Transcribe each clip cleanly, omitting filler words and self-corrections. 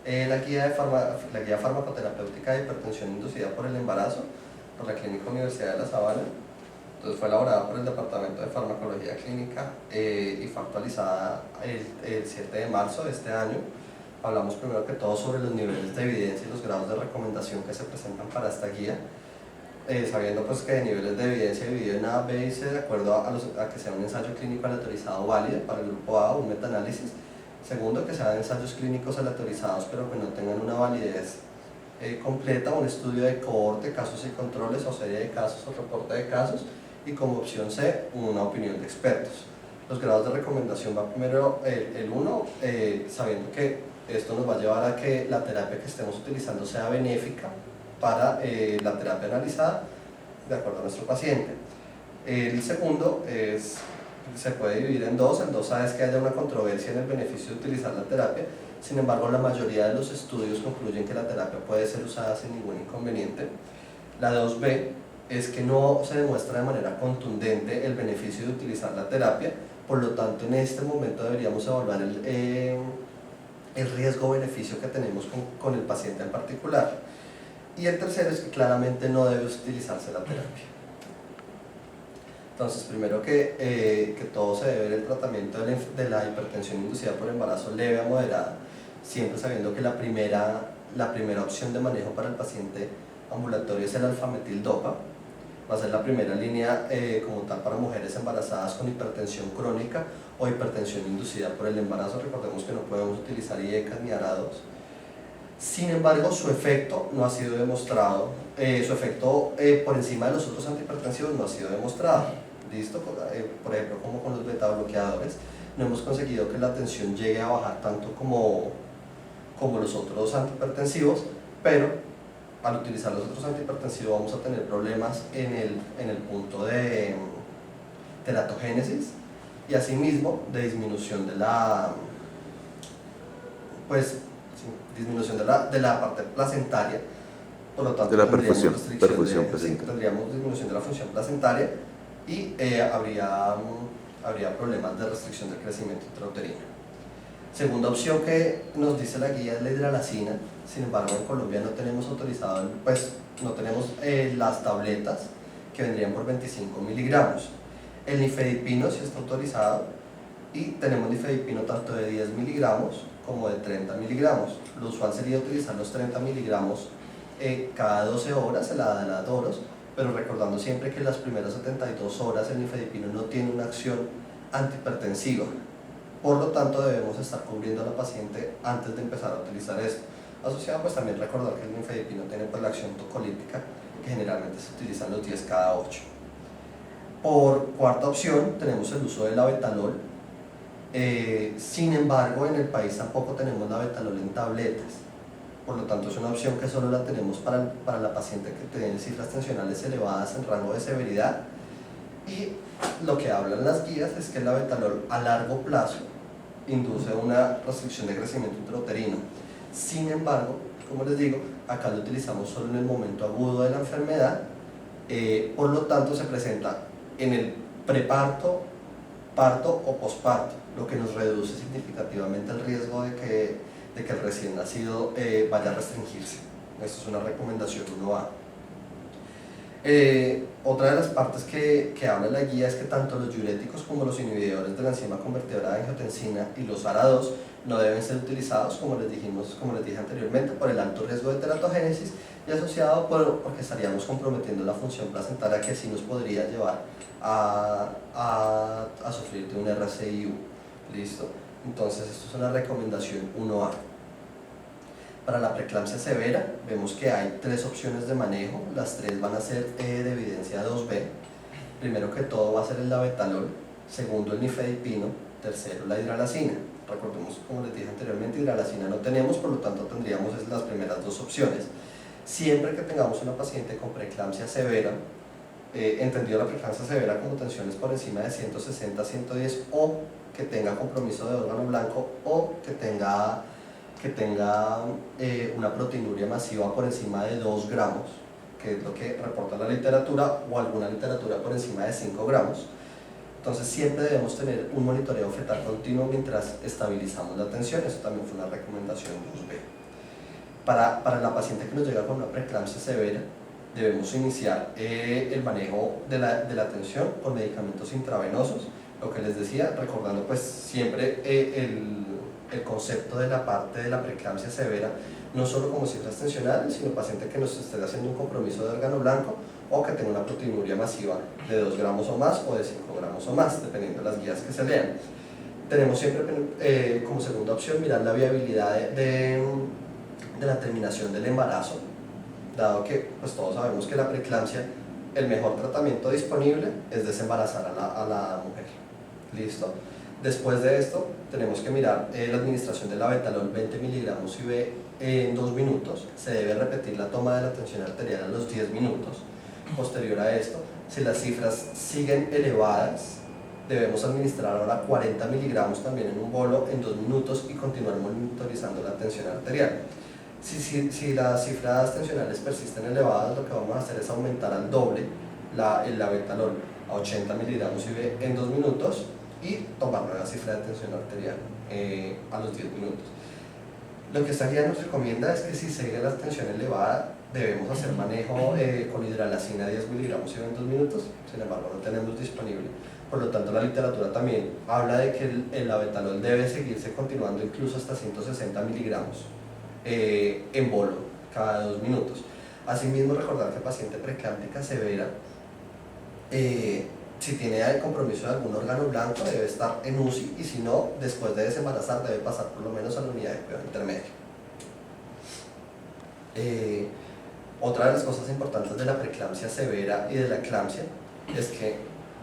La guía farmacoterapéutica de hipertensión inducida por el embarazo por la Clínica Universidad de La Sabana. Entonces fue elaborada por el Departamento de Farmacología Clínica y fue actualizada el 7 de marzo de este año. Hablamos primero que todo sobre los niveles de evidencia y los grados de recomendación que se presentan para esta guía, sabiendo pues que de niveles de evidencia dividido en A, B y C de acuerdo a que sea un ensayo clínico aleatorizado válido para el grupo A o un metaanálisis. Segundo, que sean ensayos clínicos aleatorizados pero que no tengan una validez completa, un estudio de cohorte, casos y controles o serie de casos o reporte de casos, y como opción C, una opinión de expertos. Los grados de recomendación va primero el 1, sabiendo que esto nos va a llevar a que la terapia que estemos utilizando sea benéfica para la terapia analizada de acuerdo a nuestro paciente. El segundo se puede dividir en dos. El 2A es que haya una controversia en el beneficio de utilizar la terapia. Sin embargo, la mayoría de los estudios concluyen que la terapia puede ser usada sin ningún inconveniente. La 2B es que no se demuestra de manera contundente el beneficio de utilizar la terapia, por lo tanto en este momento deberíamos evaluar el riesgo-beneficio que tenemos con el paciente en particular. Y el tercero es que claramente no debe utilizarse la terapia. Entonces, primero que todo se debe ver el tratamiento de la hipertensión inducida por embarazo leve a moderada, siempre sabiendo que la primera opción de manejo para el paciente ambulatorio es el alfametil-dopa. Va a ser la primera línea como tal para mujeres embarazadas con hipertensión crónica o hipertensión inducida por el embarazo. Recordemos que no podemos utilizar IECAS ni ARA2. Sin embargo, su efecto no ha sido demostrado, su efecto por encima de los otros antihipertensivos no ha sido demostrado. ¿Listo? Por ejemplo, como con los beta bloqueadores, no hemos conseguido que la tensión llegue a bajar tanto como los otros antihipertensivos, pero al utilizar los otros antihipertensivos vamos a tener problemas en el punto de teratogénesis y asimismo de disminución de la parte placentaria. Por lo tanto, de la perfusión placentaria. Tendríamos disminución de la función placentaria y habría problemas de restricción del crecimiento intrauterino. Segunda opción que nos dice la guía es la hidralazina. Sin embargo, en Colombia no tenemos autorizado, no tenemos las tabletas que vendrían por 25 miligramos. El nifedipino sí está autorizado y tenemos nifedipino tanto de 10 miligramos como de 30 miligramos. Lo usual sería utilizar los 30 miligramos cada 12 horas en la edad de Doros, pero recordando siempre que en las primeras 72 horas el nifedipino no tiene una acción antihipertensiva. Por lo tanto, debemos estar cubriendo a la paciente antes de empezar a utilizar esto. Asociado, pues también recordar que el nifedipino tiene pues la acción tocolítica que generalmente se utiliza en los 10 cada 8. Por cuarta opción tenemos el uso del labetalol. Sin embargo, en el país tampoco tenemos labetalol en tabletas. Por lo tanto, es una opción que solo la tenemos para la paciente que tiene cifras tensionales elevadas en rango de severidad. Y lo que hablan las guías es que el labetalol a largo plazo induce una restricción de crecimiento intrauterino. Sin embargo, como les digo, acá lo utilizamos solo en el momento agudo de la enfermedad, por lo tanto se presenta en el preparto, parto o posparto, lo que nos reduce significativamente el riesgo de que el recién nacido vaya a restringirse. Esto es una recomendación 1A. Otra de las partes que habla la guía es que tanto los diuréticos como los inhibidores de la enzima convertidora de angiotensina y los ARA2 no deben ser utilizados, como les dije anteriormente, por el alto riesgo de teratogénesis y asociado porque estaríamos comprometiendo la función placentaria, que sí nos podría llevar a sufrir de un RCIU. ¿Listo? Entonces, esto es una recomendación 1A. Para la preeclampsia severa, vemos que hay 3 opciones de manejo. Las 3 van a ser de evidencia 2B. Primero que todo va a ser el labetalol, segundo el nifedipino, tercero la hidralazina. Recordemos, como les dije anteriormente, hidralazina no tenemos, por lo tanto tendríamos las primeras 2 opciones. Siempre que tengamos una paciente con preeclampsia severa, entendido la preeclampsia severa como tensiones por encima de 160-110, o que tenga compromiso de órgano blanco, o que tenga una proteinuria masiva por encima de 2 gramos, que es lo que reporta la literatura, o alguna literatura por encima de 5 gramos. Entonces siempre debemos tener un monitoreo fetal continuo mientras estabilizamos la tensión. Eso también fue una recomendación 2B. Para la paciente que nos llega con una preeclampsia severa, debemos iniciar el manejo de la tensión con medicamentos intravenosos. Lo que les decía, recordando pues siempre el concepto de la parte de la preeclampsia severa, no solo como cifras tensionales, sino paciente que nos esté haciendo un compromiso de órgano blanco o que tenga una proteinuria masiva de 2 gramos o más o de 5 gramos o más, dependiendo de las guías que se lean. Tenemos siempre como segunda opción mirar la viabilidad de la terminación del embarazo, dado que pues todos sabemos que la preeclampsia, el mejor tratamiento disponible es desembarazar a la mujer. ¿Listo? Después de esto tenemos que mirar la administración del abetalol 20 miligramos IV en 2 minutos. Se debe repetir la toma de la tensión arterial a los 10 minutos. Posterior a esto, si las cifras siguen elevadas, debemos administrar ahora 40 miligramos también en un bolo en 2 minutos y continuar monitorizando la tensión arterial. Si las cifras tensionales persisten elevadas, lo que vamos a hacer es aumentar al doble el abetalol a 80 miligramos IV en 2 minutos y tomar nueva cifra de tensión arterial a los 10 minutos. Lo que esta guía nos recomienda es que si sigue la tensión elevada, debemos hacer manejo con hidralazina 10 miligramos IV en 2 minutos, sin embargo no tenemos disponible. Por lo tanto, la literatura también habla de que el abetalol debe seguirse continuando incluso hasta 160 miligramos en bolo cada 2 minutos. Asimismo, recordar que el paciente preeclámptica severa, si tiene el compromiso de algún órgano blanco, debe estar en UCI y si no, después de desembarazar debe pasar por lo menos a la unidad de cuidado intermedio. Otra de las cosas importantes de la preeclampsia severa y de la eclampsia es que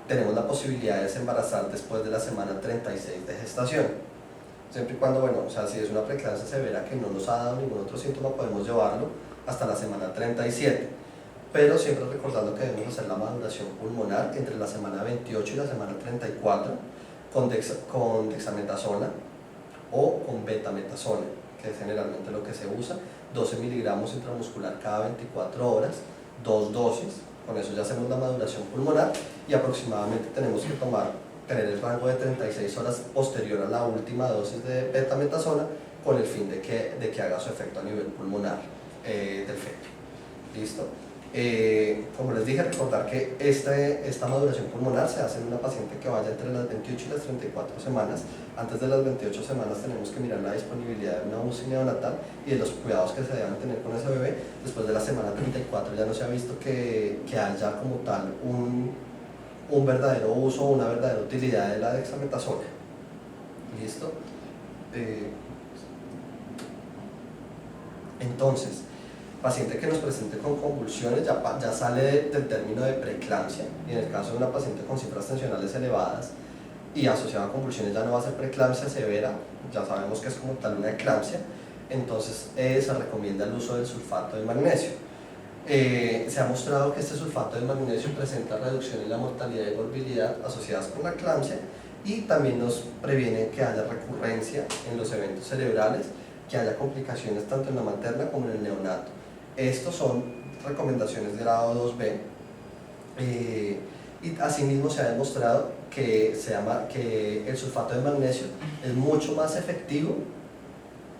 tenemos la posibilidad de desembarazar después de la semana 36 de gestación. Siempre y cuando, bueno, o sea, si es una preeclampsia severa que no nos ha dado ningún otro síntoma, podemos llevarlo hasta la semana 37. Pero siempre recordando que debemos hacer la maduración pulmonar entre la semana 28 y la semana 34 con dexametasona o con betametasona, que es generalmente lo que se usa, 12 miligramos intramuscular cada 24 horas, 2 dosis, con eso ya hacemos la maduración pulmonar y aproximadamente tenemos que tener el rango de 36 horas posterior a la última dosis de betametasona con el fin de que haga su efecto a nivel pulmonar del feto. ¿Listo? Como les dije, recordar que esta maduración pulmonar se hace en una paciente que vaya entre las 28 y las 34 semanas. Antes de las 28 semanas tenemos que mirar la disponibilidad de una UCI neonatal y de los cuidados que se deben tener con ese bebé. Después de la semana 34 ya no se ha visto que haya como tal un verdadero uso o una verdadera utilidad de la dexametasona. ¿Listo? Entonces, paciente que nos presente con convulsiones ya sale del término de preeclampsia, y en el caso de una paciente con cifras tensionales elevadas y asociada a convulsiones ya no va a ser preeclampsia severa, ya sabemos que es como tal una eclampsia. Entonces se recomienda el uso del sulfato de magnesio. Se ha mostrado que este sulfato de magnesio presenta reducción en la mortalidad y morbilidad asociadas con la eclampsia y también nos previene que haya recurrencia en los eventos cerebrales, que haya complicaciones tanto en la materna como en el neonato. Estos son recomendaciones de grado 2B y asimismo se ha demostrado que el sulfato de magnesio es mucho más efectivo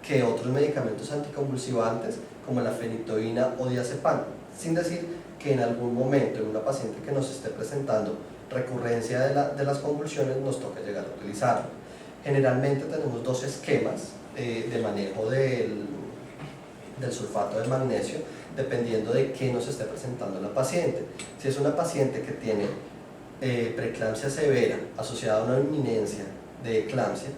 que otros medicamentos anticonvulsivantes como la fenitoína o diazepam, sin decir que en algún momento en una paciente que nos esté presentando recurrencia de las convulsiones nos toque llegar a utilizarlo. Generalmente tenemos 2 esquemas de manejo del sulfato de magnesio, dependiendo de qué nos esté presentando la paciente. Si es una paciente que tiene preeclampsia severa asociada a una inminencia de eclampsia,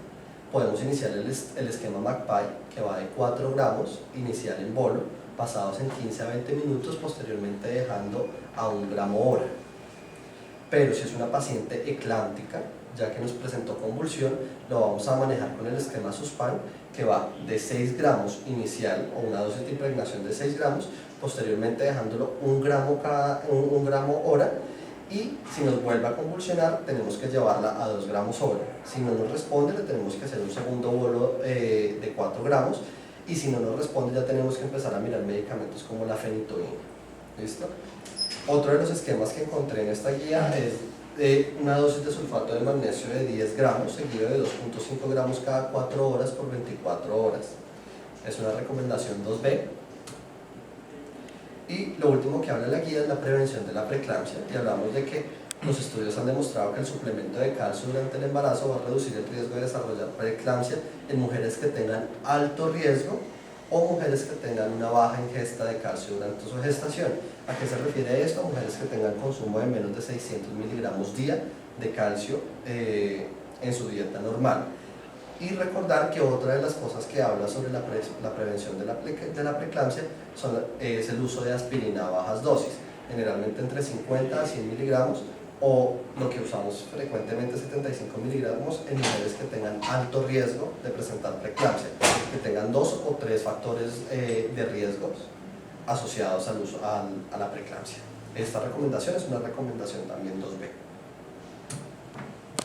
podemos iniciar el esquema McPie, que va de 4 gramos, inicial en bolo, pasados en 15 a 20 minutos, posteriormente dejando a 1 gramo hora. Pero si es una paciente eclántica, ya que nos presentó convulsión, lo vamos a manejar con el esquema Suspan, que va de 6 gramos inicial o una dosis de impregnación de 6 gramos, posteriormente dejándolo 1 gramo hora, y si nos vuelve a convulsionar tenemos que llevarla a 2 gramos hora. Si no nos responde, le tenemos que hacer un segundo bolo de 4 gramos, y si no nos responde ya tenemos que empezar a mirar medicamentos como la fenitoína. ¿Listo? Otro de los esquemas que encontré en esta guía es una dosis de sulfato de magnesio de 10 gramos seguido de 2.5 gramos cada 4 horas por 24 horas. Es una recomendación 2B. Y lo último que habla la guía es la prevención de la preeclampsia, y hablamos de que los estudios han demostrado que el suplemento de calcio durante el embarazo va a reducir el riesgo de desarrollar preeclampsia en mujeres que tengan alto riesgo o mujeres que tengan una baja ingesta de calcio durante su gestación. ¿A qué se refiere esto? Mujeres que tengan consumo de menos de 600 miligramos día de calcio en su dieta normal. Y recordar que otra de las cosas que habla sobre la prevención de la preeclampsia es el uso de aspirina a bajas dosis, generalmente entre 50 a 100 miligramos, o lo que usamos frecuentemente 75 miligramos en mujeres que tengan alto riesgo de presentar preeclampsia, que tengan 2 o 3 factores de riesgos asociados al uso a la preeclampsia. Esta recomendación es una recomendación también 2B.